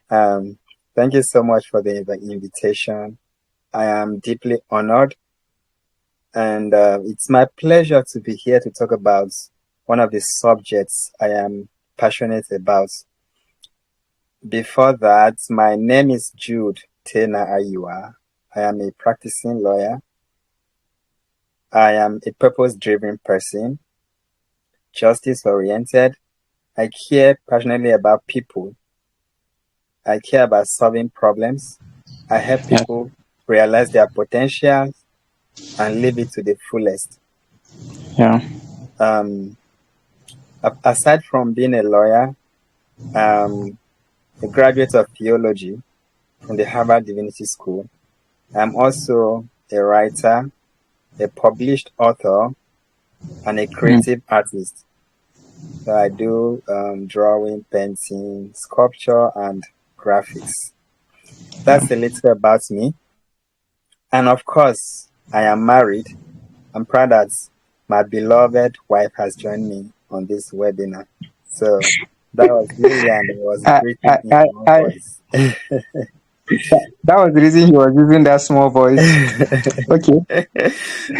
Um, Thank you so much for the invitation. I am deeply honored, and it's my pleasure to be here to talk about one of the subjects I am passionate about. Before that, my name is Jude Ayua. I am a practicing lawyer. I am a purpose-driven person, justice-oriented. I care passionately about people. I care about solving problems. I help Yeah. people realize their potential and live it to the fullest. Yeah. Um, Aside from being a lawyer, a graduate of theology from the Harvard Divinity School, I'm also a writer, a published author, and a Mm. creative artist. So I do drawing, painting, sculpture, and graphics. Yeah. That's a little about me. And of course, I am married. I'm proud that my beloved wife has joined me on this webinar. So that was Lillian who was I, breathing I, in I, her I, voice. that was the reason he was using that small voice. Okay.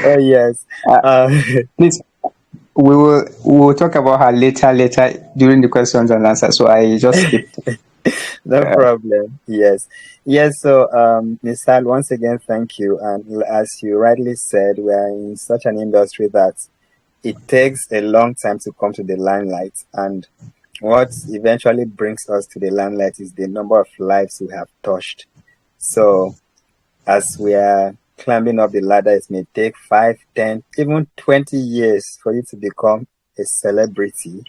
Oh, yes. Uh, Uh, Please, we will talk about her later during the questions and answers. So I just skipped. no Uh, problem. Yes. Yes. So, Ms. Sal, once again, thank you. And as you rightly said, we are in such an industry that it takes a long time to come to the limelight. And what eventually brings us to the limelight is the number of lives we have touched. So, as we are climbing up the ladder, it may take 5, 10, even 20 years for you to become a celebrity.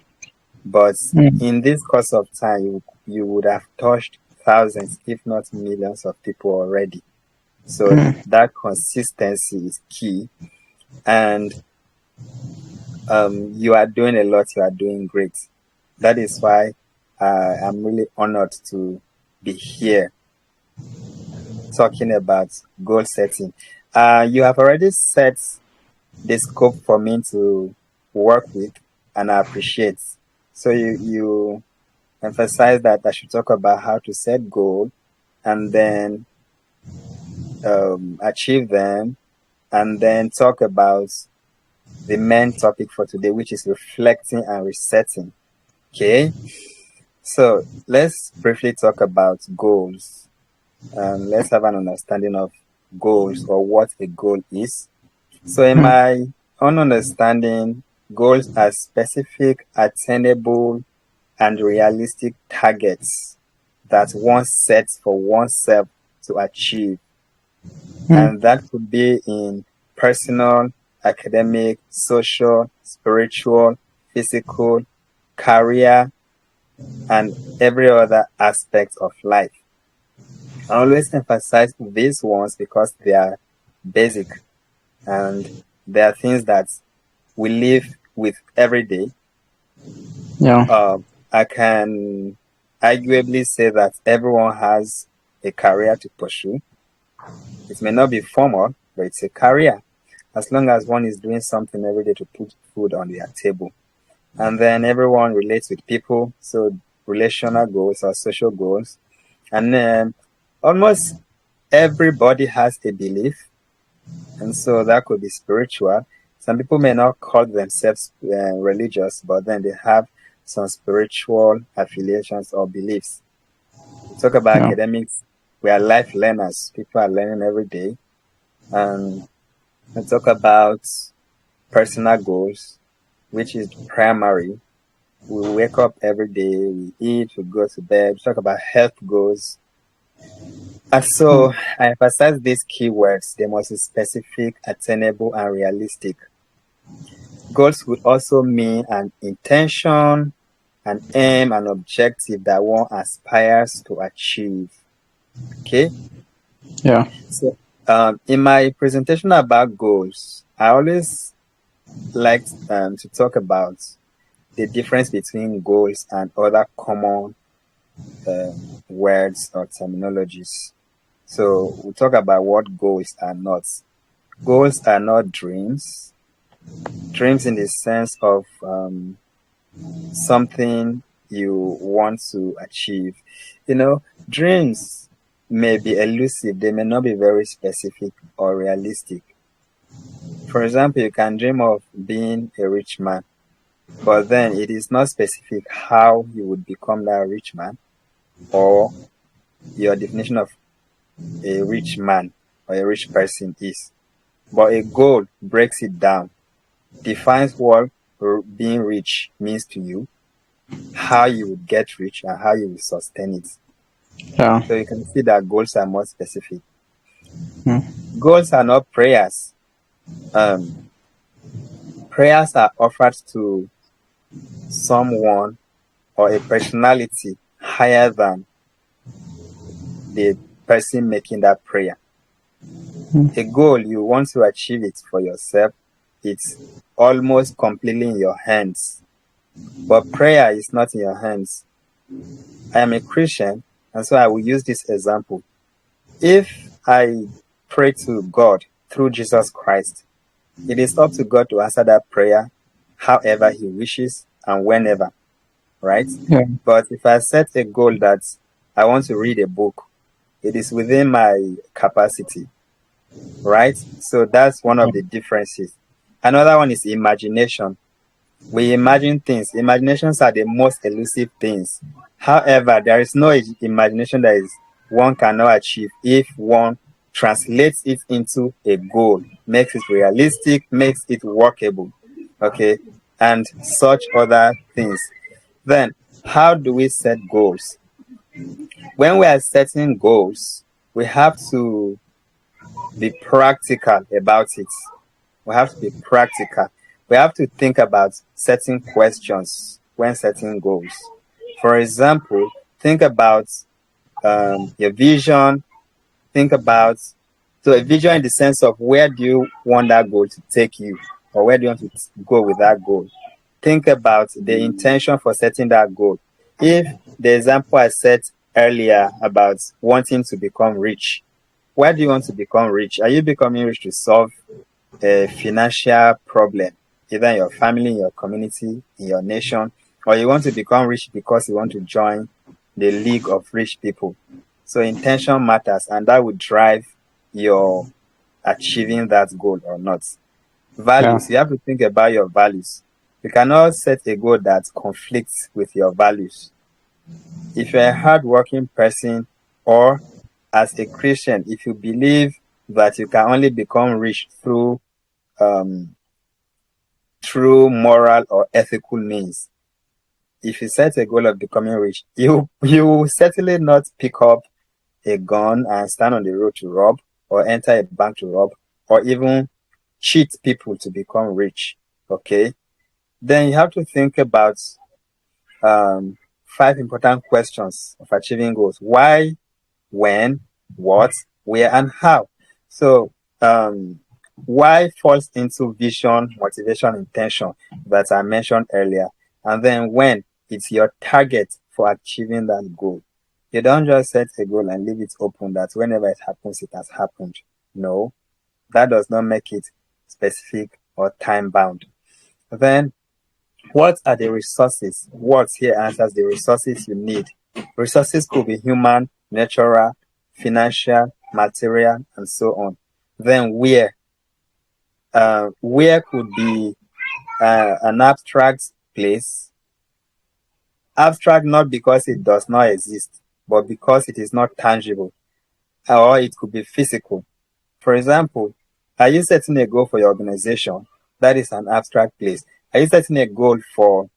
But mm, in this course of time, you would have touched thousands, if not millions of people already. So mm, that consistency is key. And you are doing a lot, you are doing great. That is why I'm really honored to be here talking about goal setting. You have already set the scope for me to work with, and I appreciate. So you emphasize that I should talk about how to set goal and then achieve them, and then talk about the main topic for today, which is reflecting and resetting. Okay, so let's briefly talk about goals. Let's have an understanding of goals or what a goal is. So, in mm, my own understanding, goals are specific, attainable, and realistic targets that one sets for oneself to achieve. mm, And that could be in personal, academic, social, spiritual, physical, career, and every other aspect of life. I always emphasize these ones because they are basic and they are things that we live with every day. yeah. I can arguably say that everyone has a career to pursue. It may not be formal, but it's a career. As long as one is doing something every day to put food on their table. And then everyone relates with people, so relational goals or social goals. And then almost everybody has a belief, and so that could be spiritual. Some people may not call themselves religious, but then they have some spiritual affiliations or beliefs. We talk about Yeah. academics, we are life learners. People are learning every day. And we talk about personal goals, which is primary. We wake up every day, we eat, we go to bed. We talk about health goals. And Mm, so I emphasize these keywords. They must be specific, attainable, and realistic. Goals would also mean an intention, an aim, an objective that one aspires to achieve. Okay? yeah. So, in my presentation about goals, I always like to talk about the difference between goals and other common words or terminologies. So, we'll talk about what goals are not. Goals are not dreams. Dreams in the sense of something you want to achieve. Dreams may be elusive, they may not be very specific or realistic. For example, you can dream of being a rich man, but then it is not specific how you would become that rich man or your definition of a rich man or a rich person is. But a goal breaks it down, defines what being rich means to you, how you would get rich, and how you will sustain it. Yeah. So you can see that goals are more specific. Mm. Goals are not prayers. Prayers are offered to someone or a personality higher than the person making that prayer. A goal, you want to achieve it for yourself, it's almost completely in your hands. But prayer is not in your hands. I am a Christian, and so I will use this example. If I pray to God through Jesus Christ, it is up to God to answer that prayer however He wishes and whenever, right? Yeah. But if I set a goal that I want to read a book, it is within my capacity, right? So that's one of the differences. Another one is imagination. We imagine things. Imaginations are the most elusive things. However, there is no imagination that is one cannot achieve if one translates it into a goal, makes it realistic, makes it workable, okay, and such other things. Then, how do we set goals? When we are setting goals, we have to be practical about it. We have to be practical. We have to think about setting questions when setting goals. For example, think about your vision. Think about a vision in the sense of where do you want that goal to take you, or where do you want to go with that goal. Think about the intention for setting that goal. If the example I set earlier about wanting to become rich, why do you want to become rich? Are you becoming rich to solve a financial problem, either in your family, in your community, in your nation, or you want to become rich because you want to join the league of rich people? So intention matters, and that would drive your achieving that goal or not. Values, you have to think about your values. You cannot set a goal that conflicts with your values. If you're a hardworking person, or as a Christian, if you believe that you can only become rich through moral or ethical means, if you set a goal of becoming rich, you will certainly not pick up a gun and stand on the road to rob, or enter a bank to rob, or even cheat people to become rich. Okay, then you have to think about 5 important questions of achieving goals: why, when, what, where, and how. So why falls into vision, motivation, intention that I mentioned earlier. And then when, it's your target for achieving that goal. You don't just set a goal and leave it open that whenever it happens, it has happened. No, that does not make it specific or time bound. Then, what are the resources? What here answers the resources you need. Resources could be human, natural, financial, material, and so on. Then where? Where could be an abstract place. Abstract not because it does not exist, but because it is not tangible, or it could be physical. For example, are you setting a goal for your organization? That is an abstract place. Are you setting a goal for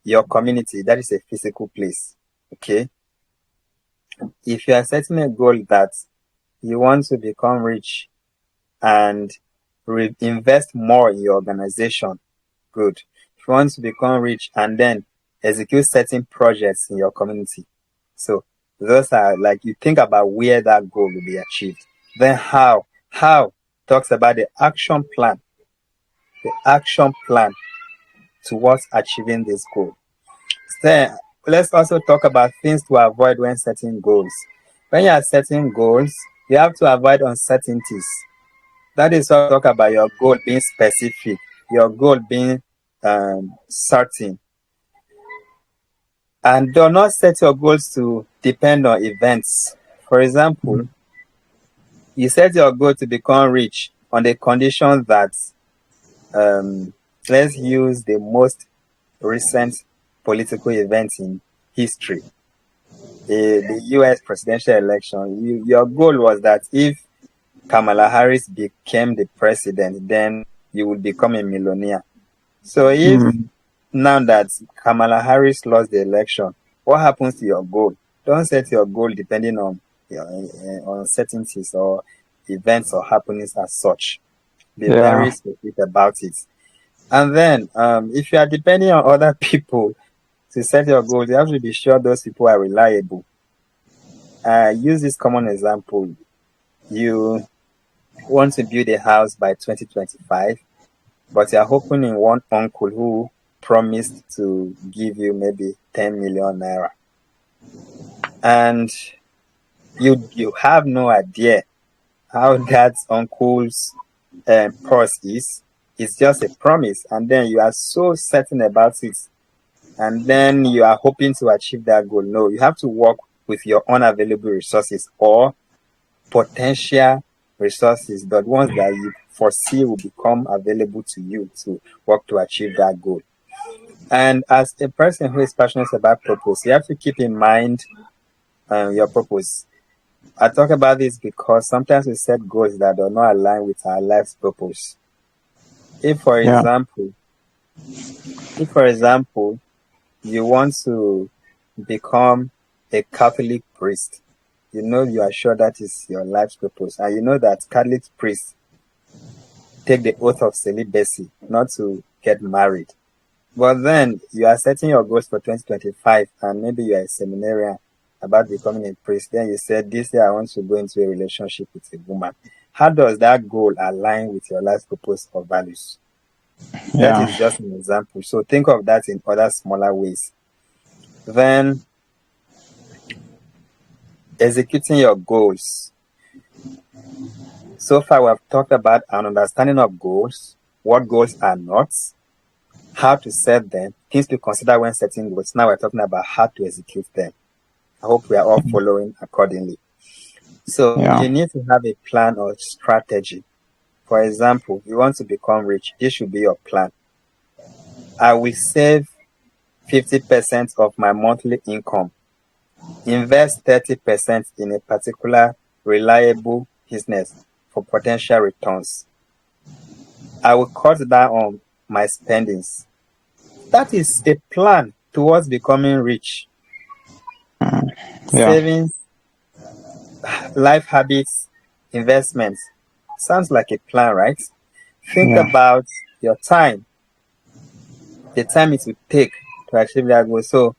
your community? That is a physical place. Okay. If you are setting a goal that you want to become rich and invest more in your organization, good. If you want to become rich and then execute certain projects in your community, so those are like, you think about where that goal will be achieved. Then how talks about the action plan towards achieving this goal. Then let's also talk about things to avoid when setting goals. When you are setting goals, you have to avoid uncertainties. That is why we talk about your goal being specific, your goal being certain. And do not set your goals to depend on events. For example, you set your goal to become rich on the condition that, let's use the most recent political event in history, the US presidential election. Your goal was that if Kamala Harris became the president, then you would become a millionaire. So if now that Kamala Harris lost the election, what happens to your goal? Don't set your goal depending on uncertainties or events or happenings as such. Be very specific about it. And then, if you are depending on other people to set your goals, you have to be sure those people are reliable. Use this common example. You want to build a house by 2025, but you are hoping in one uncle who promised to give you maybe 10 million naira. And you have no idea how that uncle's purse is. It's just a promise, and then you are so certain about it, and then you are hoping to achieve that goal. No, you have to work with your unavailable resources or potential resources, the ones that you foresee will become available to you to work to achieve that goal. And as a person who is passionate about purpose, you have to keep in mind your purpose. I talk about this because sometimes we set goals that do not align with our life's purpose. If, for example, you want to become a Catholic priest, you are sure that is your life's purpose, and you know that Catholic priests take the oath of celibacy, not to get married. But then you are setting your goals for 2025, and maybe you are a seminarian about becoming a priest. Then you said, this year I want to go into a relationship with a woman. How does that goal align with your life's purpose or values? That is just an example. So think of that in other smaller ways. Then executing your goals. So far, we have talked about an understanding of goals, what goals are not, how to set them, things to consider when setting goals. Now we're talking about how to execute them. I hope we are all following accordingly. So you need to have a plan or strategy. For example, you want to become rich. This should be your plan. I will save 50% of my monthly income. Invest 30% in a particular reliable business for potential returns. I will cut down on my spendings. That is a plan towards becoming rich. Savings, life habits, investments. Sounds like a plan, right? Think about your time, the time it will take to achieve that goal. So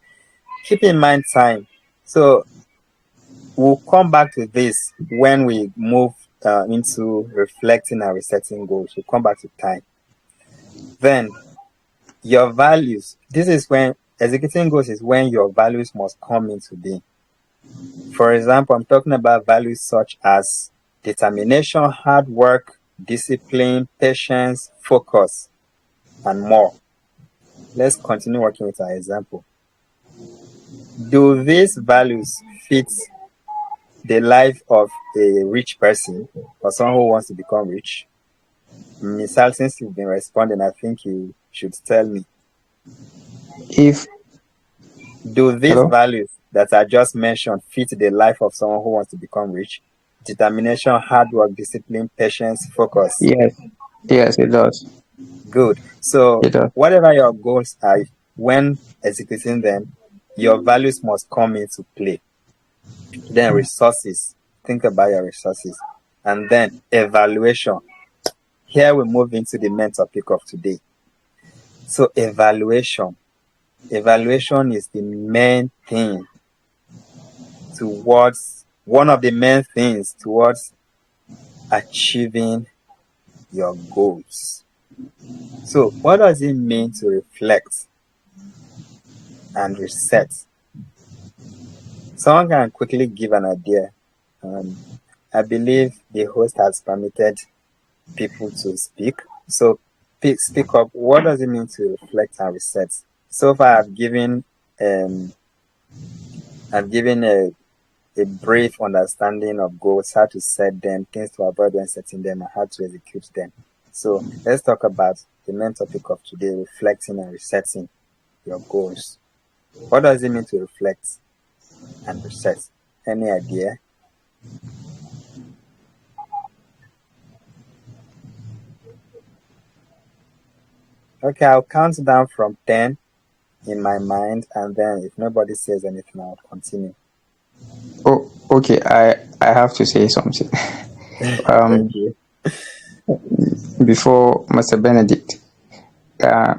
keep in mind time. So we'll come back to this when we move into reflecting and resetting goals. We'll come back to time. Then your values. This is when executing goals is when your values must come into being. For example, I'm talking about values such as determination, hard work, discipline, patience, focus, and more. Let's continue working with our example. Do these values fit the life of a rich person or someone who wants to become rich? Misal, since you've been responding, I think you should tell me. Do these values that I just mentioned fit the life of someone who wants to become rich? Determination, hard work, discipline, patience, focus. Yes, it does. Good. So whatever your goals are, when executing them, your values must come into play. Then resources. Think about your resources. And then evaluation. Here we move into the main topic of today. So evaluation. Evaluation is the main thing towards, one of the main things towards achieving your goals. So what does it mean to reflect and reset? Someone can quickly give an idea. I believe the host has permitted people to speak. So speak up. What does it mean to reflect and reset? So far, I've given I've given a brief understanding of goals, how to set them, things to avoid when setting them, and how to execute them. So let's talk about the main topic of today, reflecting and resetting your goals. What does it mean to reflect and reset? Any idea? Okay, I'll count down from 10 in my mind, and then if nobody says anything, I'll continue. Oh, okay. I have to say something. Thank you. Before Mr. Benedict, I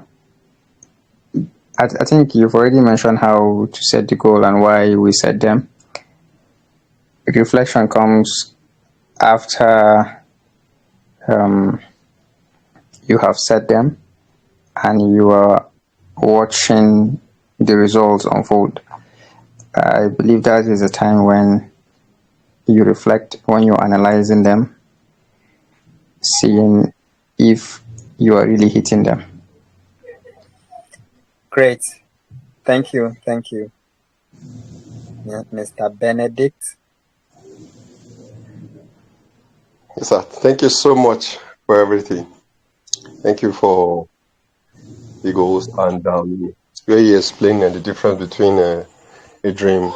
think you've already mentioned how to set the goal and why we set them. Reflection comes after you have set them and you are watching the results unfold. I believe that is a time when you reflect, when you're analyzing them, seeing if you are really hitting them. Great. Thank you. Thank you. Yeah, Mr. Benedict. Yes, sir. Thank you so much for everything. Thank you for the goals and it's where you explain the difference between a dream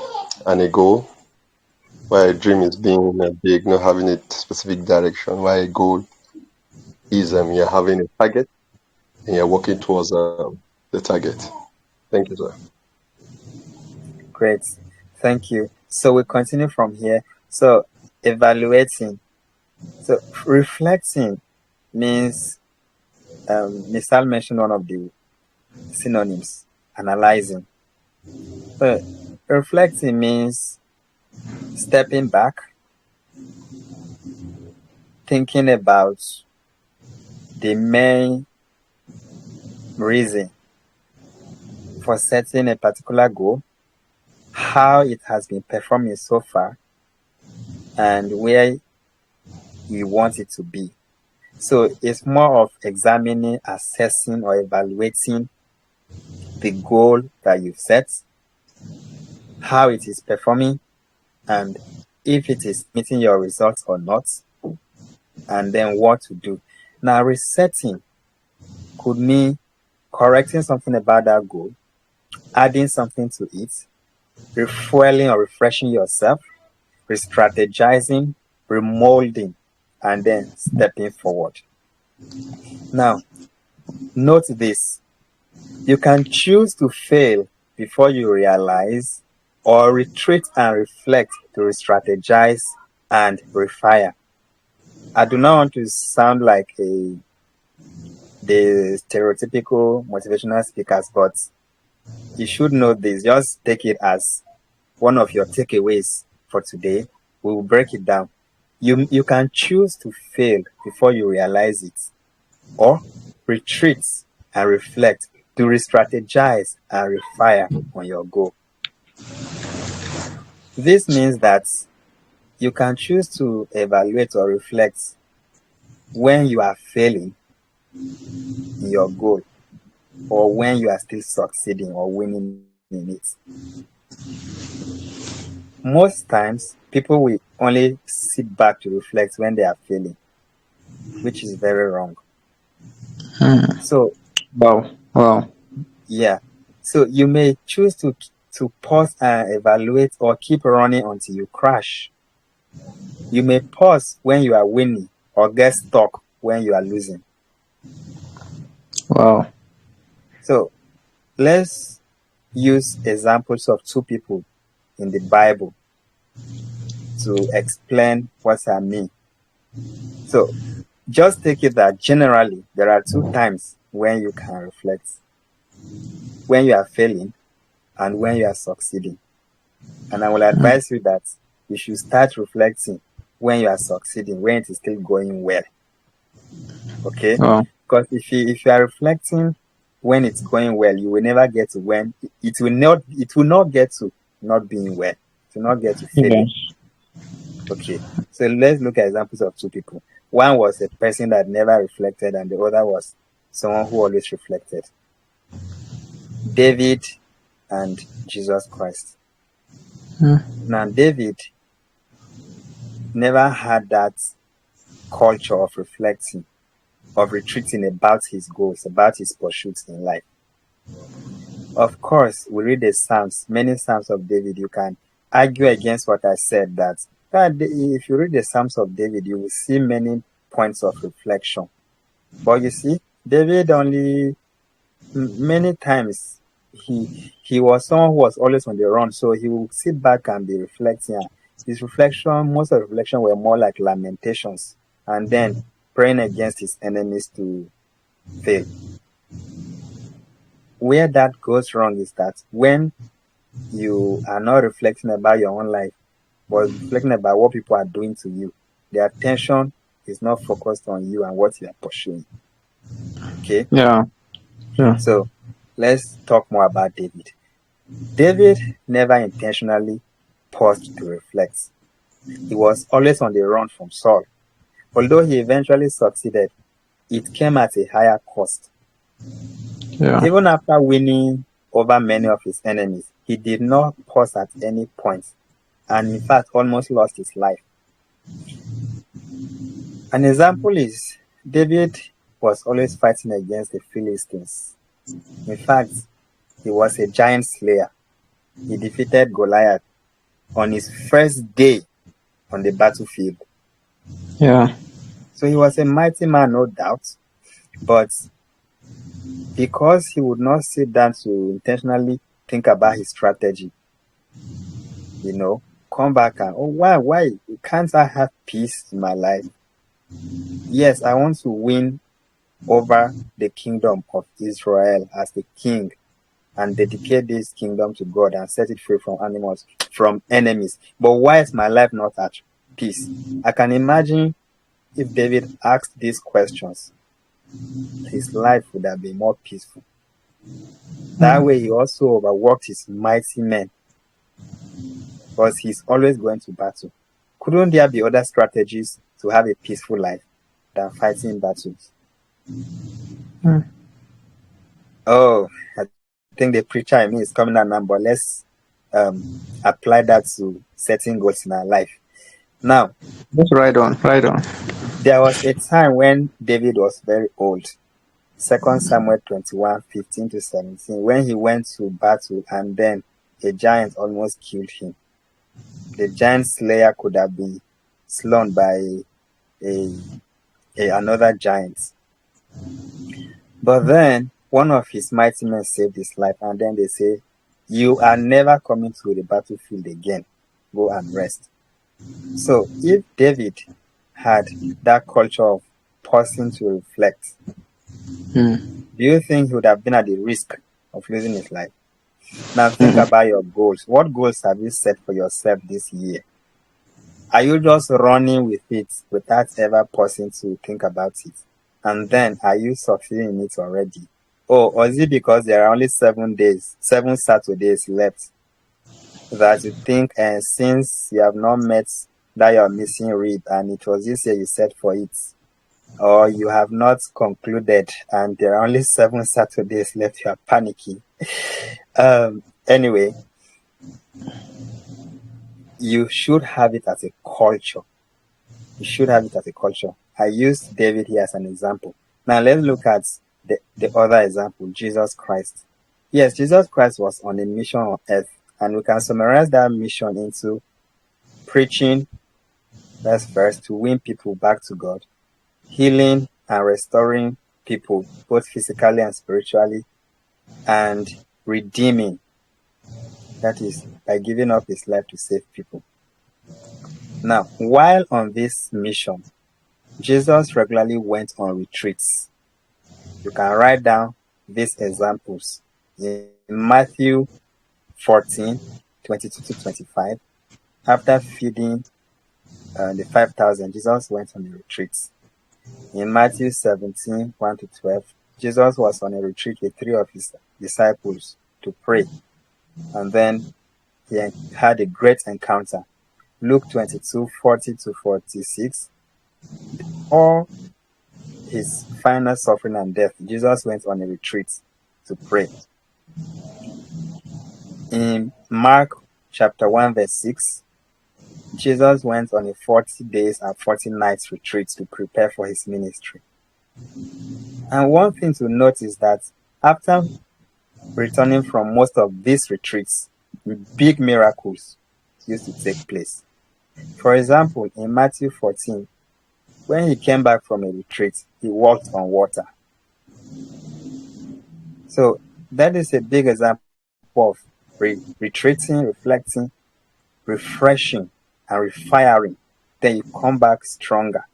and a goal. Why a dream is being big, not having a specific direction. Why a goal is you're having a target and you're working towards the target. Thank you, sir. Great. Thank you. So we continue from here. So evaluating. So reflecting means, Misal mentioned one of the synonyms, analyzing. So reflecting means stepping back, thinking about the main reason for setting a particular goal, how it has been performing so far, and where you want it to be. So it's more of examining, assessing, or evaluating the goal that you've set, how it is performing, and if it is meeting your results or not, and then what to do. Now, resetting could mean correcting something about that goal, adding something to it, refueling or refreshing yourself, re-strategizing, remolding, and then stepping forward. Now, note this. You can choose to fail before you realize, or retreat and reflect to re-strategize and refire. I do not want to sound like the stereotypical motivational speakers, but you should know this. Just take it as one of your takeaways for today. We will break it down. You can choose to fail before you realize it, or retreat and reflect to re-strategize and refire on your goal. This means that you can choose to evaluate or reflect when you are failing in your goal, or when you are still succeeding or winning in it. Most times, people will only sit back to reflect when they are failing, which is very wrong. So, Wow. yeah. So you may choose to pause and evaluate, or keep running until you crash. You may pause when you are winning, or get stuck when you are losing. Wow. So let's use examples of two people in the Bible to explain what I mean. So just take it that generally there are two times when you can reflect: when you are failing and when you are succeeding. And I will advise you that you should start reflecting when you are succeeding, when it is still going well. Okay? Wow. Because if you are reflecting when it's going well, you will never get to when it will not get to not being well. It will not get to failing. Okay. So let's look at examples of two people. One was a person that never reflected, and the other was someone who always reflected. David and Jesus Christ. Now, David never had that culture of reflecting, of retreating about his goals, about his pursuits in life. Of course, we read the Psalms, many Psalms of David. You can argue against what I said that if you read the Psalms of David, you will see many points of reflection. But you see, David only many times he was someone who was always on the run, so he would sit back and be reflecting. His reflection, most of the reflection were more like lamentations, and then praying against his enemies to fail. Where that goes wrong is that when you are not reflecting about your own life, but reflecting about what people are doing to you, the attention is not focused on you and what you are pursuing. Okay? Yeah. So let's talk more about David. David never intentionally paused to reflect. He was always on the run from Saul. Although he eventually succeeded, it came at a higher cost. Yeah. Even after winning over many of his enemies, he did not pause at any point, and in fact almost lost his life. An example is David was always fighting against the Philistines. In fact, he was a giant slayer. He defeated Goliath on his first day on the battlefield. Yeah. So he was a mighty man, no doubt, but because he would not sit down to intentionally think about his strategy, come back and, why can't I have peace in my life? Yes, I want to win over the kingdom of Israel as the king and dedicate this kingdom to God and set it free from enemies. But why is my life not at peace? I can imagine if David asked these questions, his life would have been more peaceful. That way he also overworked his mighty men, because he's always going to battle. Couldn't there be other strategies to have a peaceful life than fighting battles? Oh, I think the preacher in me is coming out now, but let's apply that to setting goals in our life. Now, Just right on. there was a time when David was very old. 2 Samuel 21:15-17, when he went to battle and then a giant almost killed him. The giant slayer could have been slain by another giant. But then one of his mighty men saved his life, and then they say, "You are never coming to the battlefield again. Go and rest." So if David had that culture of pausing to reflect, do you think he would have been at the risk of losing his life? Now think about your goals. What goals have you set for yourself this year? Are you just running with it without ever pausing to think about it? And then are you succeeding in it already? Or is it because there are only 7 Saturdays left that you think, and since you have not met that your missing rib and it was this year you set for it, or you have not concluded and there are only 7 Saturdays left, you are panicking? Anyway, you should have it as a culture. You should have it as a culture. I used David here as an example. Now let's look at the other example, Jesus Christ. Yes, Jesus Christ was on a mission on earth, and we can summarize that mission into preaching, that's first, to win people back to God, healing and restoring people, both physically and spiritually, and redeeming, that is, by giving up his life to save people. Now, while on this mission, Jesus regularly went on retreats. You can write down these examples. In Matthew 14:22-25, after feeding the 5,000, Jesus went on a retreat. In Matthew 17:1-12, Jesus was on a retreat with 3 of his disciples to pray, and then he had a great encounter. Luke 22:40-46, or his final suffering and death, Jesus went on a retreat to pray. In Mark chapter 1, verse 6, Jesus went on a 40 days and 40 nights retreat to prepare for his ministry. And one thing to note is that after returning from most of these retreats, big miracles used to take place. For example, in Matthew 14, when he came back from a retreat, he walked on water. So that is a big example of retreating, reflecting, refreshing, and refiring. Then you come back stronger,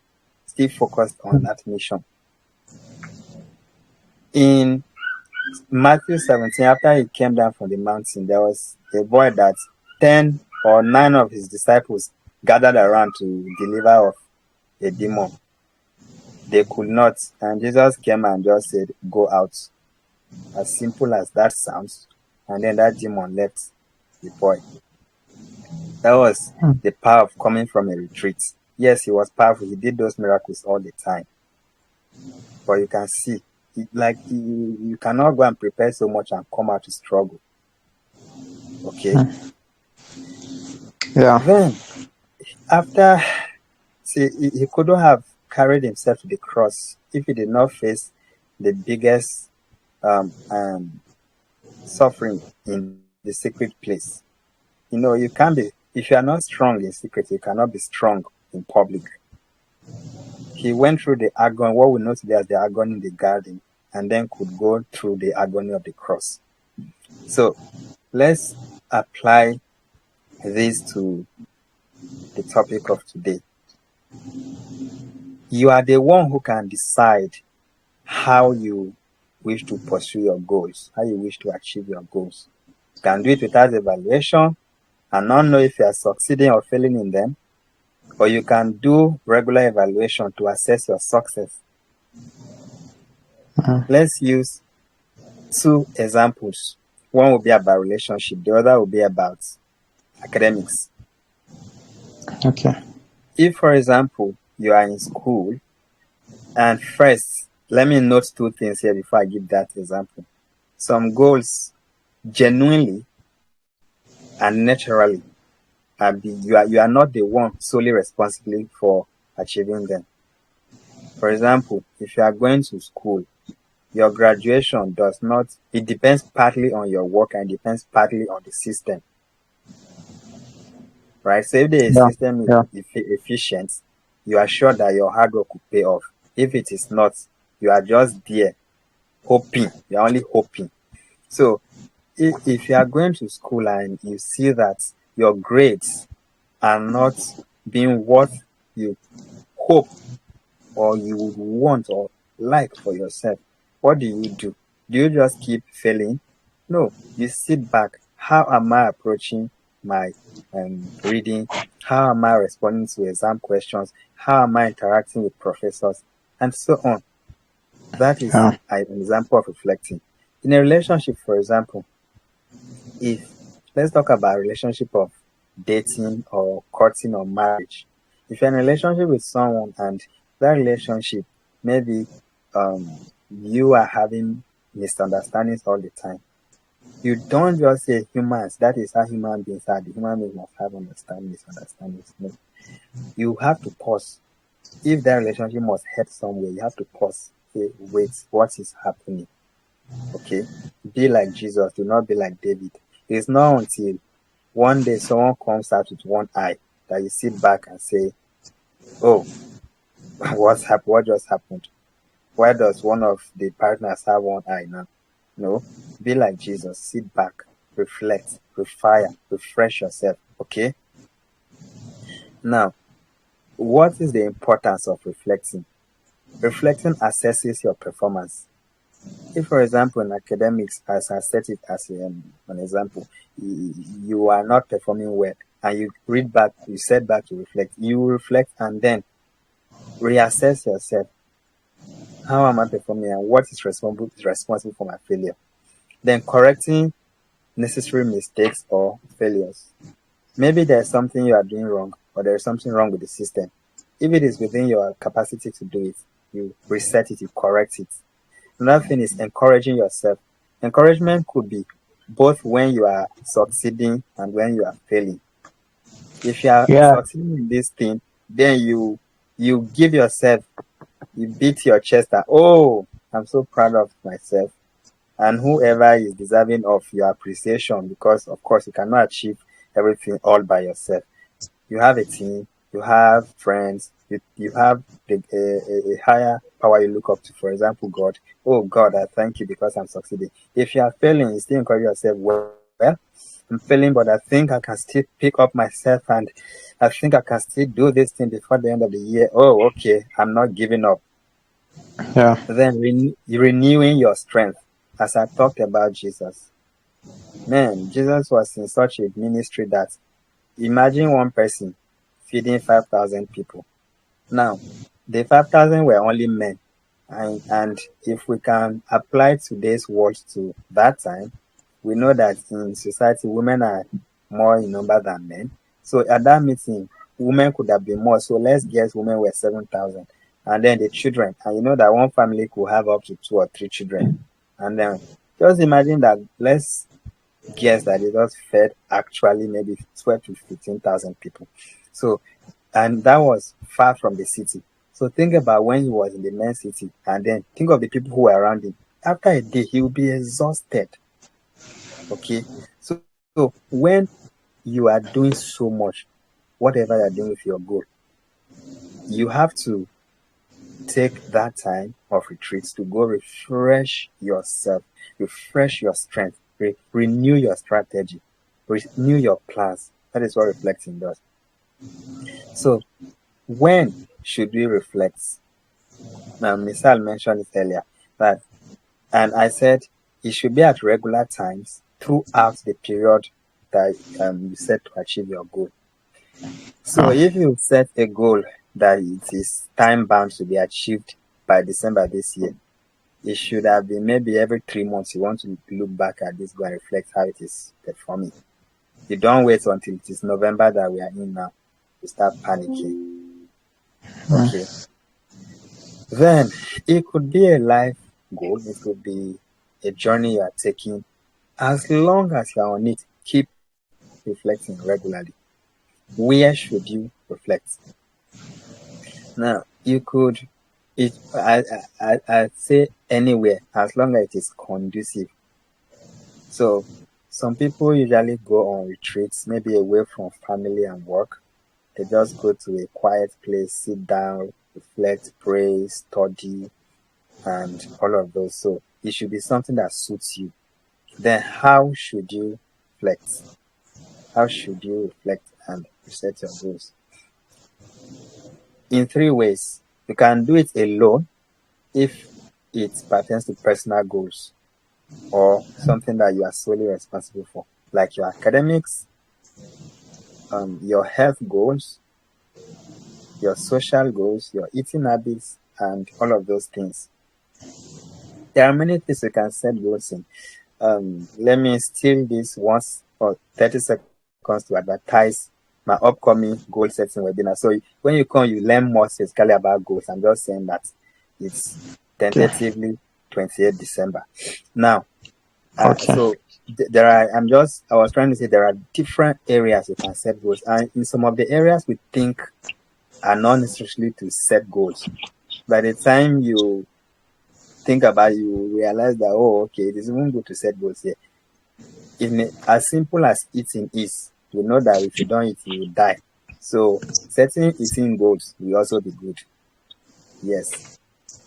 still focused on that mission. In Matthew 17, after he came down from the mountain, there was a boy that 10 or 9 of his disciples gathered around to deliver of a demon. They could not, and Jesus came and just said, "Go out." As simple as that sounds. And then that demon left the boy. That was the power of coming from a retreat. Yes, he was powerful. He did those miracles all the time. But you can see, you cannot go and prepare so much and come out to struggle. Okay? Yeah. Then, after, he couldn't have carried himself to the cross if he did not face the biggest suffering in the secret place. You can't be, if you are not strong in secret, you cannot be strong in public. He went through the agony, what we know today as the agony in the garden, and then could go through the agony of the cross. So let's apply this to the topic of today. You are the one who can decide how you wish to pursue your goals, how you wish to achieve your goals. You can do it without evaluation and not know if you are succeeding or failing in them, or you can do regular evaluation to assess your success. Let's use 2 examples. One will be about relationship, the other will be about academics. Okay. If, for example, you are in school, and first, let me note 2 things here before I give that example. Some goals genuinely and naturally you are not the one solely responsible for achieving them. For example, if you are going to school, your graduation it depends partly on your work and depends partly on the system. Right? So if the system is efficient, you are sure that your hard work will pay off. If it is not, you are just there hoping. You are only hoping. So if you are going to school and you see that your grades are not being what you hope or you would want or like for yourself, what do? Do you just keep failing? No, you sit back. How am I approaching my reading? How am I responding to exam questions? How am I interacting with professors? And so on. That is an example of reflecting. In a relationship, for example, let's talk about a relationship of dating or courting or marriage. If you're in a relationship with someone and that relationship, maybe you are having misunderstandings all the time, you don't just say humans, that is how human beings are. The human beings must have misunderstandings. No. You have to pause. If that relationship must head somewhere, you have to pause. Say, wait, what is happening? Okay? Be like Jesus, do not be like David. It's not until one day someone comes out with one eye that you sit back and say, "Oh, what's happened? What just happened? Why does one of the partners have one eye now?" No, be like Jesus. Sit back, reflect, refire, refresh yourself. Okay? Now, what is the importance of reflecting? Reflecting assesses your performance. If, for example, in academics, as I set it as an example, you are not performing well, and you set back to reflect. You reflect and then reassess yourself. How am I performing, and what is responsible for my failure? Then correcting necessary mistakes or failures. Maybe there's something you are doing wrong, or there's something wrong with the system. If it is within your capacity to do it, you reset it, you correct it. Another thing is encouraging yourself. Encouragement could be both when you are succeeding and when you are failing. If you are Yeah. succeeding in this thing, then you give yourself, you beat your chest and, oh, I'm so proud of myself. And whoever is deserving of your appreciation, because of course you cannot achieve everything all by yourself. You have a team, you have friends, you have a higher power you look up to. For example, God. Oh God, I thank you because I'm succeeding. If you are failing, you still encourage yourself, well, I'm failing, but I think I can still pick up myself and I think I can still do this thing before the end of the year. Oh, okay, I'm not giving up. Yeah. Then renewing your strength. As I talked about Jesus, man, Jesus was in such a ministry that, imagine one person feeding 5,000 people. Now, the 5,000 were only men. And if we can apply today's words to that time, we know that in society, women are more in number than men. So at that meeting, women could have been more. So let's guess women were 7,000. And then the children. And you know that one family could have up to 2 or 3 children. And then just imagine that, let's guess that they just fed actually maybe 12 to 15,000 people. So, and that was far from the city. So think about when he was in the main city, and then think of the people who were around him. After a day, he will be exhausted. Okay. So when you are doing so much, whatever you're doing with your goal, you have to take that time of retreat to go refresh yourself, refresh your strength, renew your strategy, renew your plans. That is what reflecting does. So when should we reflect? Now, Misal mentioned it earlier that, and I said it should be at regular times throughout the period that you set to achieve your goal. So if you set a goal that it is time bound to be achieved by December this year, it should have been maybe every 3 months you want to look back at this goal and reflect how it is performing. You don't wait until it is November that we are in now to start panicking. Okay. Then it could be a life goal, it could be a journey you are taking. As long as you are on it, keep reflecting regularly. Where should you reflect? Now, you could, I say anywhere, as long as it is conducive. So, some people usually go on retreats, maybe away from family and work. They just go to a quiet place, sit down, reflect, pray, study, and all of those. So, it should be something that suits you. Then, how should you reflect? How should you reflect and set your goals? In 3 ways. You can do it alone if it pertains to personal goals or something that you are solely responsible for, like your academics, your health goals, your social goals, your eating habits, and all of those things. There are many things you can set goals in. Let me steal this once for 30 seconds to advertise my upcoming goal setting webinar. So when you come, you learn more specifically about goals. I'm just saying that it's tentatively 28th December. Now, so there are, I was trying to say there are different areas you can set goals. And in some of the areas we think are not necessarily to set goals. By the time you think about it, you realize that, oh, okay, it is even good to set goals here. Even as simple as eating is, you know that if you don't eat, you will die. So setting eating goals will also be good. Yes.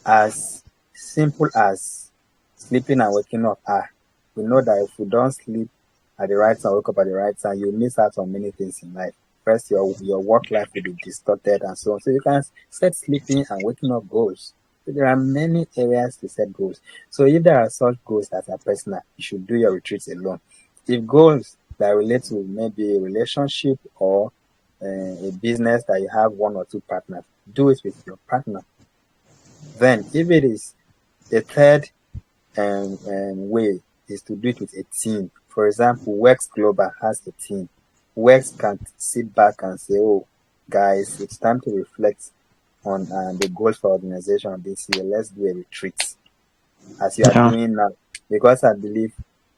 As simple as sleeping and waking up are. We know that if you don't sleep at the right time, wake up at the right time, you miss out on many things in life. First, your work life will be distorted and so on. So you can set sleeping and waking up goals. So there are many areas to set goals. So if there are such goals that are personal, you should do your retreats alone. If goals that relate to maybe a relationship or a business that you have 1 or 2 partners, do it with your partner. Then, if it is the third way, is to do it with a team. For example, Wex Global has a team. Wex can sit back and say, oh, guys, it's time to reflect on the goals for organization this year. Let's do a retreat, as you are doing now. Because I believe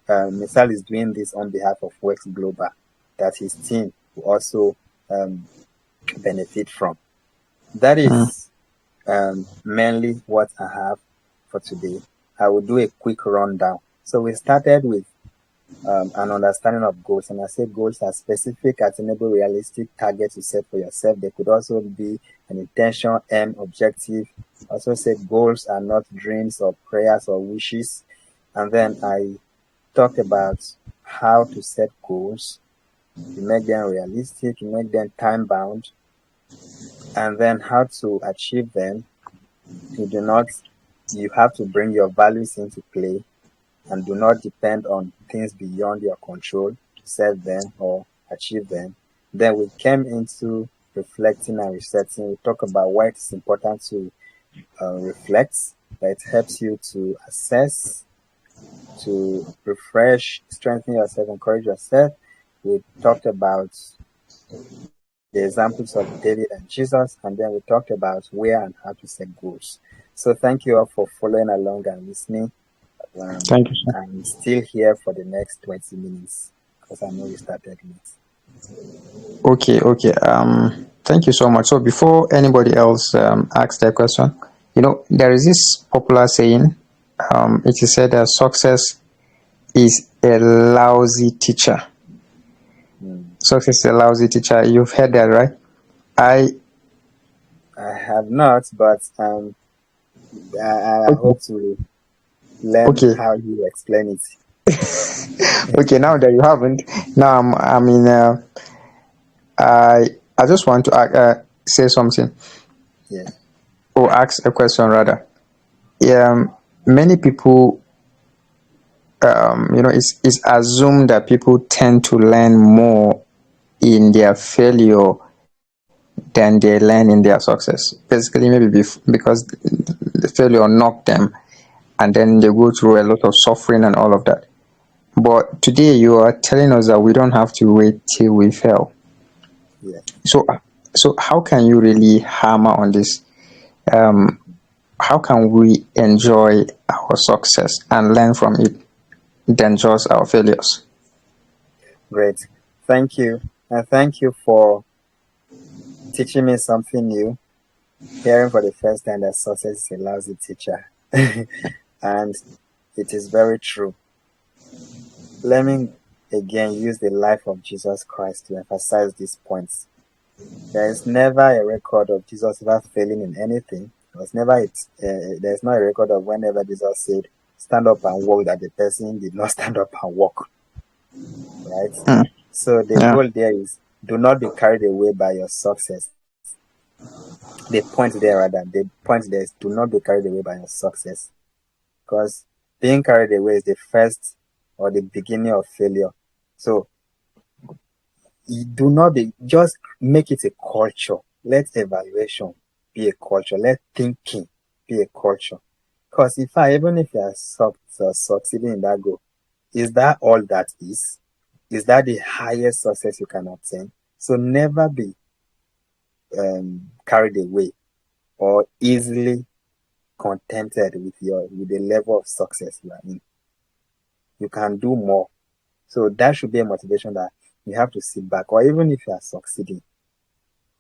Misal is doing this on behalf of Wex Global, that his team will also benefit from. That is mainly what I have for today. I will do a quick rundown. So we started with an understanding of goals, and I say goals are specific, attainable, realistic targets you set for yourself. They could also be an intention, aim, objective. Also say goals are not dreams or prayers or wishes. And then I talked about how to set goals. You make them realistic, you make them time bound, and then how to achieve them. You have to bring your values into play and do not depend on things beyond your control to set them or achieve them. Then we came into reflecting and resetting. We talk about why it's important to reflect, that it helps you to assess, to refresh, strengthen yourself, encourage yourself. We talked about the examples of David and Jesus, and then we talked about where and how to set goals. So thank you all for following along and listening. Thank you, sir. I'm still here for the next 20 minutes because I know we started late. Okay. Thank you so much. So before anybody else asks their question, there is this popular saying. It is said that success is a lousy teacher. Success is a lousy teacher. You've heard that, right? I have not, but I hope to learn how you explain it. Okay, now that you haven't, now I just want to say something. Yeah. Or ask a question rather. Many people, it's assumed that people tend to learn more in their failure than they learn in their success. Basically, maybe because the failure knocked them, and then they go through a lot of suffering and all of that. But today you are telling us that we don't have to wait till we fail. Yeah. So how can you really hammer on this? How can we enjoy our success and learn from it than just our failures? Great. Thank you. And thank you for teaching me something new. Hearing for the first time that success is a lousy teacher. And it is very true. Let me again use the life of Jesus Christ to emphasize these points. There is never a record of Jesus ever failing in anything. There's no a record of whenever Jesus said, stand up and walk, that the person did not stand up and walk. Right? So the goal there is, do not be carried away by your success. The point there is, do not be carried away by your success. Because being carried away is the first or the beginning of failure. So just make it a culture. Let evaluation be a culture. Let thinking be a culture. Because even if you are succeeding in that goal, is that all that is? Is that the highest success you can obtain? So never be carried away or easily contented with the level of success you are in. You can do more. So that should be a motivation that you have to sit back. Or even if you are succeeding,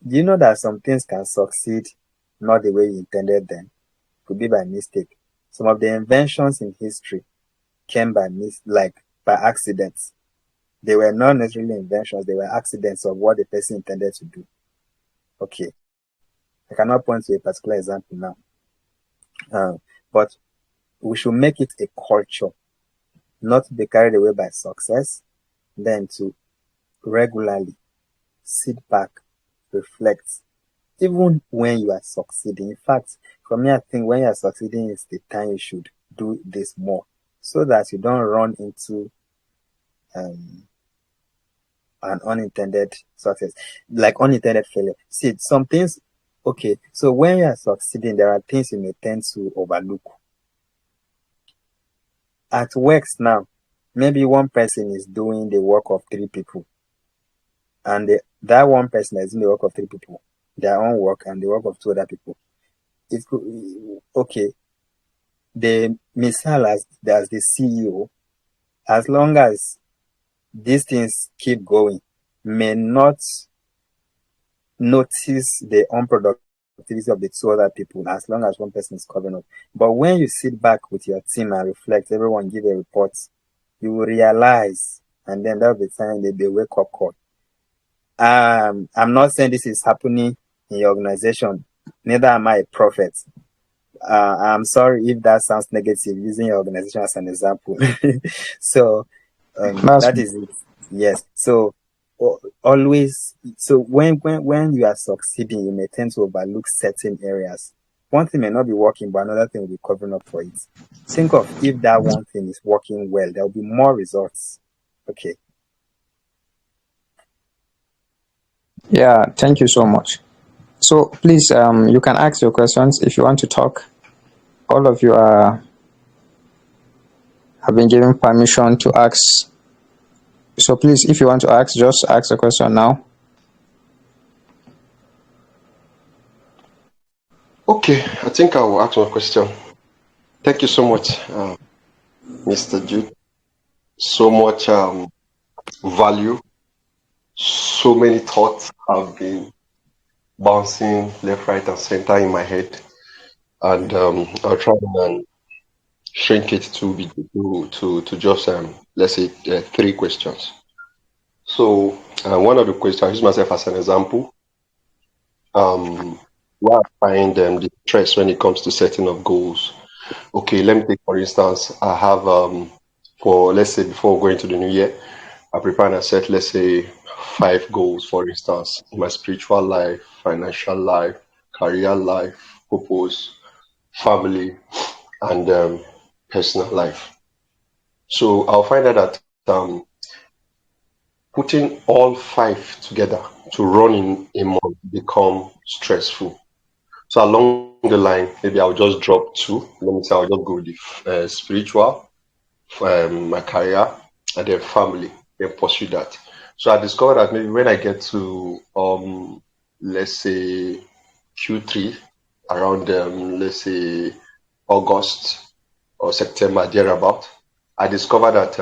do you know that some things can succeed not the way you intended them? It could be by mistake. Some of the inventions in history came by accidents. They were not necessarily inventions, they were accidents of what the person intended to do. Okay. I cannot point to a particular example now. But we should make it a culture, not to be carried away by success, then to regularly sit back, reflect, even when you are succeeding. In fact, for me, I think when you are succeeding is the time you should do this more, so that you don't run into an unintended success, like unintended failure. See, some things, okay, so when you are succeeding, there are things you may tend to overlook. At works now, maybe one person is doing the work of 3 people, and that one person is doing the work of 3 people, their own work and the work of 2 other people. It could, okay, the misal as the CEO, as long as these things keep going, may not notice the unproductivity of the two other people as long as one person is covering up. But when you sit back with your team and reflect, everyone give a report, you will realize, and then that'll be time the wake up call. I'm not saying this is happening in your organization, neither am I a prophet. I'm sorry if that sounds negative, using your organization as an example. So That's that is it. Yes. So always, so when you are succeeding, you may tend to overlook certain areas. One thing may not be working, but another thing will be covering up for it. Think of if that one thing is working well, there will be more results. Okay. yeah. Thank you so much. So please, you can ask your questions if you want to talk. All of you have been given permission to ask. So please, if you want to ask, just ask the question now. Okay, I think I will ask one question. Thank you so much, Mr. Jude. So much value. So many thoughts have been bouncing left, right, and center in my head, and I'll try and shrink it to just let's say 3 questions. So one of the questions, I use myself as an example. Where I find the stress when it comes to setting of goals. Okay, let me take for instance, I have for let's say before going to the new year, I prepare and I set let's say 5 goals, for instance, in my spiritual life, financial life, career life, purpose, family, and personal life. So I'll find out that putting all 5 together to run in a month become stressful. So along the line, maybe I'll just drop 2. Let me say I'll just go with the spiritual, my career, and then family, then pursue that. So I discovered that maybe when I get to let's say Q3, around let's say August or September thereabout, I discovered that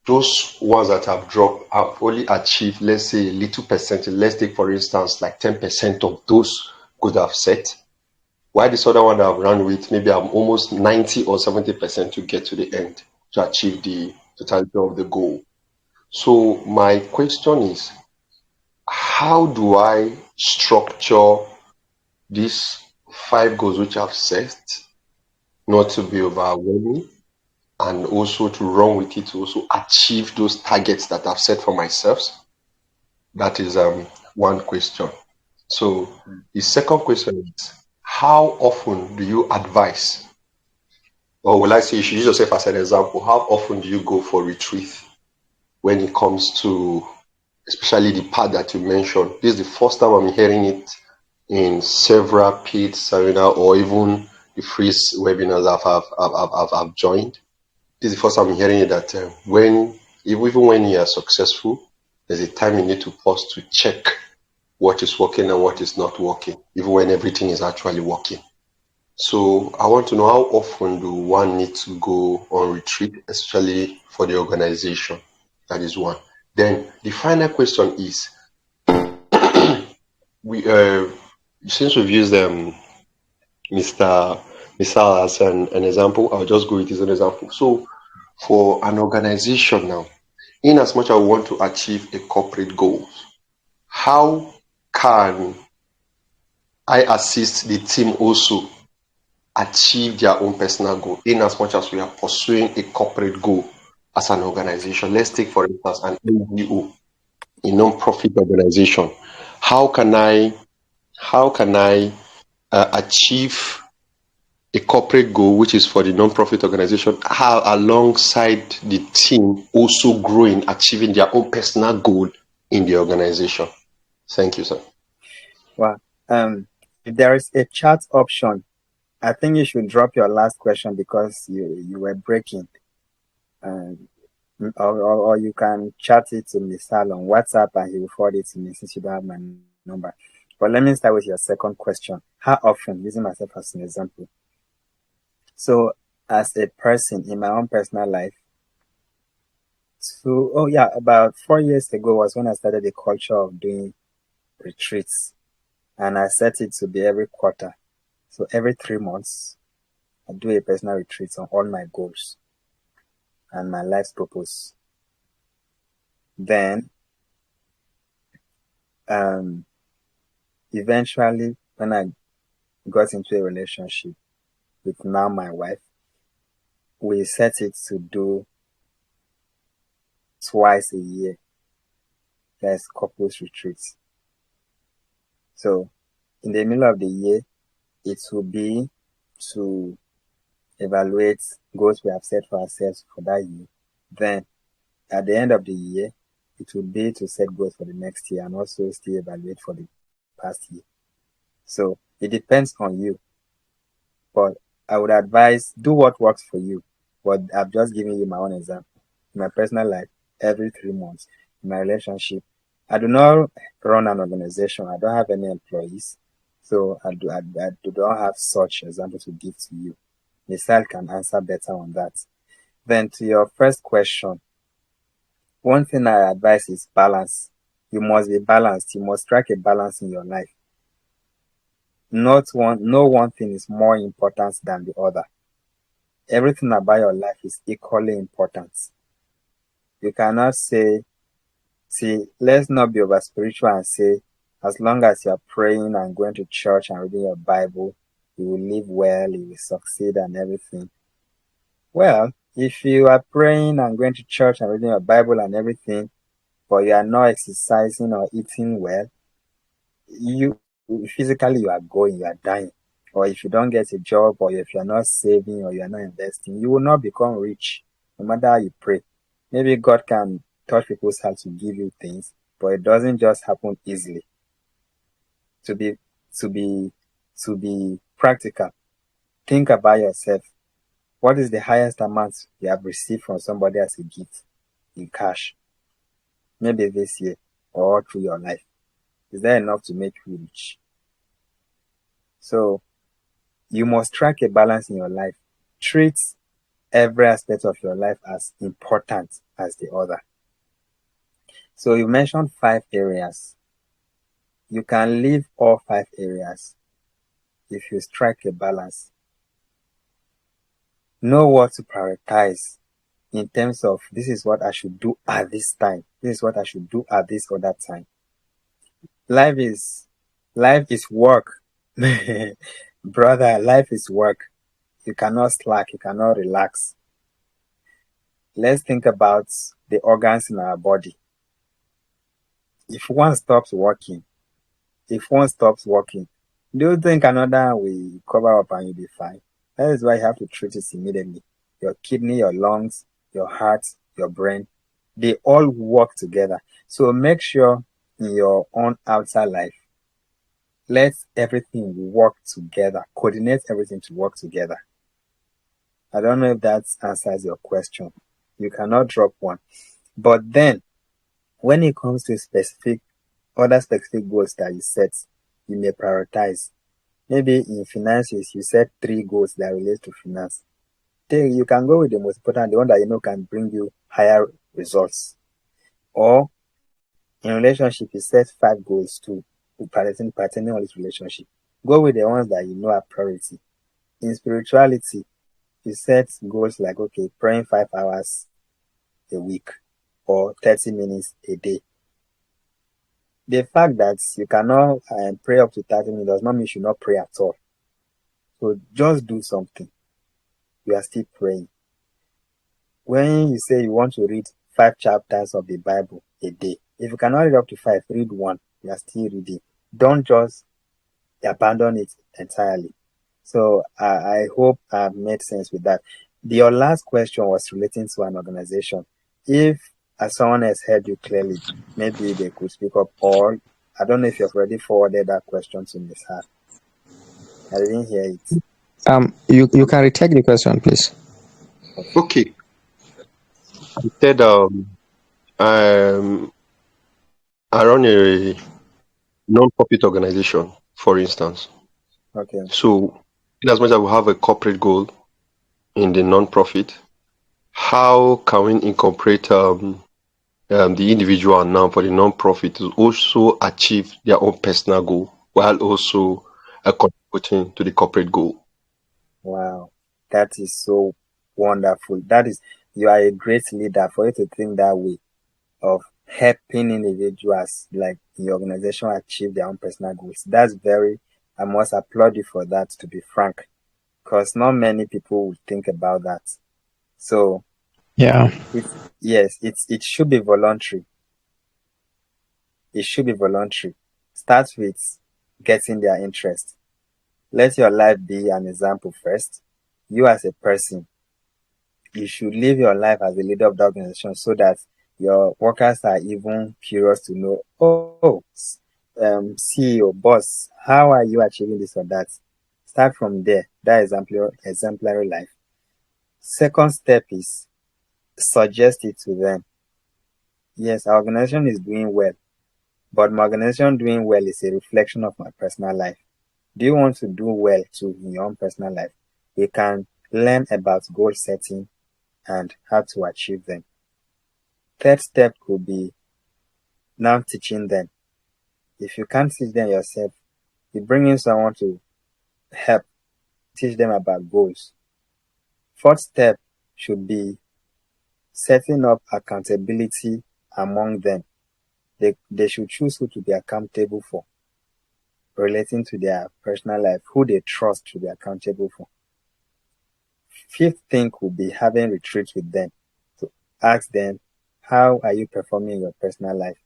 those ones that have dropped have only achieved, let's say, a little percentage. Let's take, for instance, like 10% of those could have set. Why this other one I've run with, maybe I'm almost 90 or 70% to get to the end to achieve the totality of the goal. So my question is, how do I structure these 5 goals which I've set, not to be overwhelming, and also to run with it to also achieve those targets that I've set for myself? That is one question. So the second question is, how often do you advise, or will I say you should use yourself as an example, how often do you go for retreat when it comes to especially the part that you mentioned? This is the first time I'm hearing it in several paid seminars or even the free webinars I've joined. This is the first time I'm hearing it that even when you are successful, there's a time you need to pause to check what is working and what is not working, even when everything is actually working. So I want to know, how often do one need to go on retreat, especially for the organization? That is one. Then the final question is, we since we've used Mr. Misal as an example, I'll just go with this as an example. So for an organization now, in as much as I want to achieve a corporate goal, how can I assist the team also achieve their own personal goal, in as much as we are pursuing a corporate goal as an organization? Let's take, for instance, an NGO, a non-profit organization. How can I achieve a corporate goal, which is for the non-profit organization, how alongside the team also growing, achieving their own personal goal in the organization? Thank you, sir. Wow. If there is a chat option, I think you should drop your last question because you were breaking. Or you can chat it to Mr. on WhatsApp and he will forward it to me since you don't have my number. But let me start with your second question. How often, using myself as an example? So as a person in my own personal life, About 4 years ago was when I started the culture of doing retreats, and I set it to be every quarter. So every 3 months, I do a personal retreat on all my goals and my life's purpose. Then, eventually, when I got into a relationship with now my wife, we set it to do twice a year. There's couples retreats. So in the middle of the year, it will be to evaluate goals we have set for ourselves for that year. Then at the end of the year, it will be to set goals for the next year and also still evaluate for the past year. So it depends on you. But I would advise do what works for you. But I've just given you my own example. In my personal life, every 3 months. In my relationship, I do not run an organization. I don't have any employees. So I do not have such example to give to you. Michelle can answer better on that. Then to your first question, one thing I advise is balance. You must be balanced. You must strike a balance in your life. No one thing is more important than the other. Everything about your life is equally important. You cannot say, let's not be over spiritual and say, as long as you're praying and going to church and reading your Bible, you will live well, you will succeed and everything. Well, if you are praying and going to church and reading your Bible and everything, but you are not exercising or eating well, physically you are dying. Or if you don't get a job, or if you're not saving or you're not investing, you will not become rich, no matter how you pray. Maybe God can touch people's hearts to give you things, but it doesn't just happen easily. To be practical, think about yourself. What is the highest amount you have received from somebody as a gift in cash? Maybe this year or through your life. Is that enough to make you rich? So you must strike a balance in your life. Treat every aspect of your life as important as the other. So you mentioned 5 areas. You can leave all 5 areas if you strike a balance. Know what to prioritize in terms of this is what I should do at this time. This is what I should do at this other time. Life is work. Brother, life is work. You cannot slack, you cannot relax. Let's think about the organs in our body. If one stops working, do you think another will cover up and you'll be fine? That is why you have to treat it immediately. Your kidney, your lungs, your heart, your brain, they all work together. So make sure in your own outer life, let everything work together. Coordinate everything to work together. I don't know if that answers your question. You cannot drop one. But then, when it comes to other specific goals that you set, you may prioritize. Maybe in finances, you set 3 goals that relate to finance. Then you can go with the most important, the one that you know can bring you higher results. Or in relationship, you set 5 goals to pertaining on this relationship. Go with the ones that you know are priority. In spirituality, you set goals like, okay, praying 5 hours a week or 30 minutes a day. The fact that you cannot pray up to 30 minutes does not mean you should not pray at all. So just do something. You are still praying. When you say you want to read 5 chapters of the Bible a day, if you cannot read up to 5, read 1. You are still reading. Don't just abandon it entirely. So I hope I've made sense with that. Your last question was relating to an organization. If someone has heard you clearly, maybe they could speak up, or I don't know if you've already forwarded that question to Ms. Hart. I didn't hear it. You can retake the question, please. Okay. I said I run a non-profit organization, for instance. Okay. So in as much as we have a corporate goal in the non-profit, how can we incorporate the individual now for the non-profit to also achieve their own personal goal while also contributing to the corporate goal? Wow, that is so wonderful. You are a great leader for you to think that way of helping individuals like in your organization achieve their own personal goals. I must applaud you for that, to be frank, because not many people would think about that. So Yeah. it should be voluntary. It should be voluntary. Start with getting their interest. Let your life be an example first. You as a person, you should live your life as a leader of the organization so that your workers are even curious to know, CEO, boss, how are you achieving this or that? Start from there, that exemplary life. Second step is suggest it to them. Yes, our organization is doing well, but my organization doing well is a reflection of my personal life. Do you want to do well too in your own personal life? We can learn about goal setting and how to achieve them. Third step could be now teaching them. If you can't teach them yourself, you bring in someone to help teach them about goals. Fourth step should be setting up accountability among them. They should choose who to be accountable for relating to their personal life, who they trust to be accountable for. Fifth thing could be having retreats with them to ask them, how are you performing in your personal life?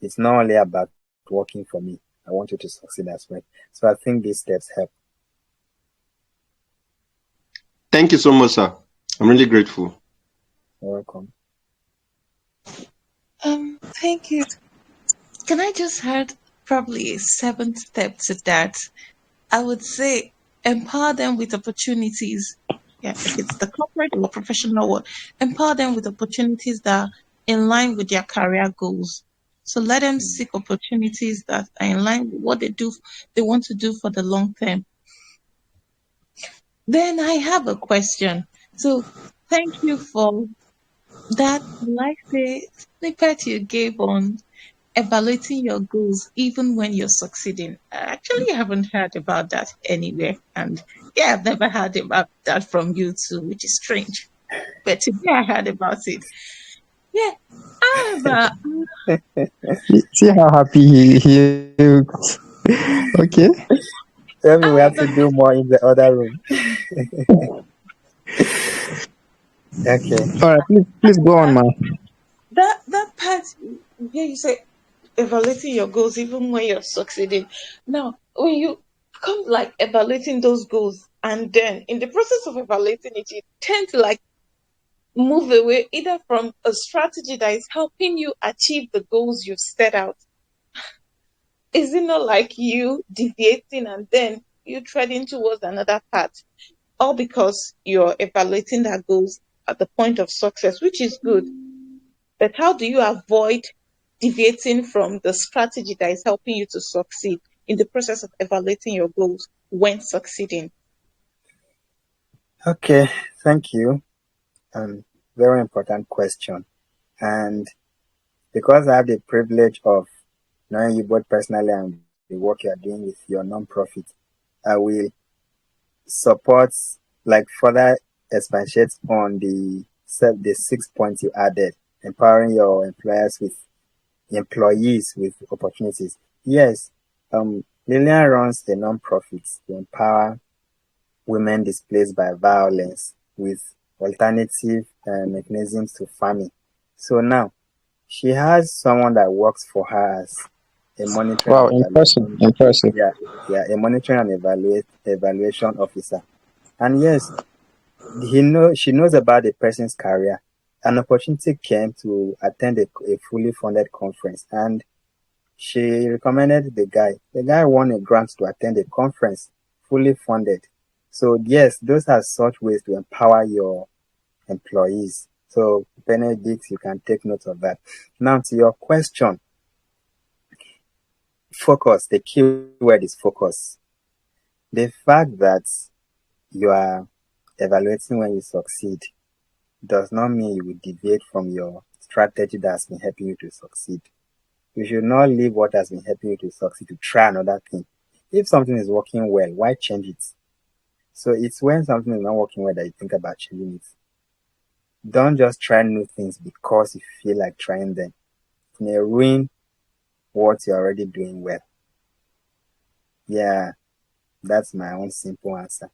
It's not only about working for me. I want you to succeed as well. So I think these steps help. Thank you so much, sir. I'm really grateful. You're welcome. Thank you. Can I just add probably a seventh step to that? I would say empower them with opportunities. Yeah, if it's the corporate or professional world, empower them with opportunities that are in line with their career goals. So let them seek opportunities that are in line with what they want to do for the long term. Then I have a question. So thank you for that life say snippet you gave on evaluating your goals even when you're succeeding. I actually haven't heard about that anywhere. And yeah, I've never heard about that from you too, which is strange. But today I heard about it. Yeah. However, See how happy he looked. Okay. Tell me we have to however, do more in the other room. Okay. All right. Please go on, man. that part where you say evaluating your goals even when you're succeeding. Now, when you come like evaluating those goals and then in the process of evaluating it, you tend to like move away either from a strategy that is helping you achieve the goals you've set out. Is it not like you deviating and then you treading towards another path? All because you're evaluating that goals at the point of success, which is good. But how do you avoid deviating from the strategy that is helping you to succeed in the process of evaluating your goals when succeeding? Okay. Thank you. Very important question. And because I have the privilege of knowing you both personally and the work you are doing with your nonprofit, I will support, like further expatiate on the 6 points you added, empowering your employees with opportunities. Yes, Lillian runs a non-profit to empower women displaced by violence with alternative mechanisms to farming. So now she has someone that works for her as a monitoring Wow, and impressive, evaluation. impressive. Yeah, yeah, a monitoring and evaluation officer. And yes, she knows about the person's career. An opportunity came to attend a fully funded conference, and she recommended the guy. The guy won a grant to attend a conference, fully funded. So yes, those are such ways to empower your employees. So Benedict, you can take note of that. Now to your question, focus. The key word is focus. The fact that you are evaluating when you succeed does not mean you will deviate from your strategy that has been helping you to succeed. You should not leave what has been helping you to succeed to try another thing. If something is working well, why change it? So it's when something is not working well that you think about changing it. Don't just try new things because you feel like trying them. It may ruin what you're already doing well. Yeah, that's my own simple answer.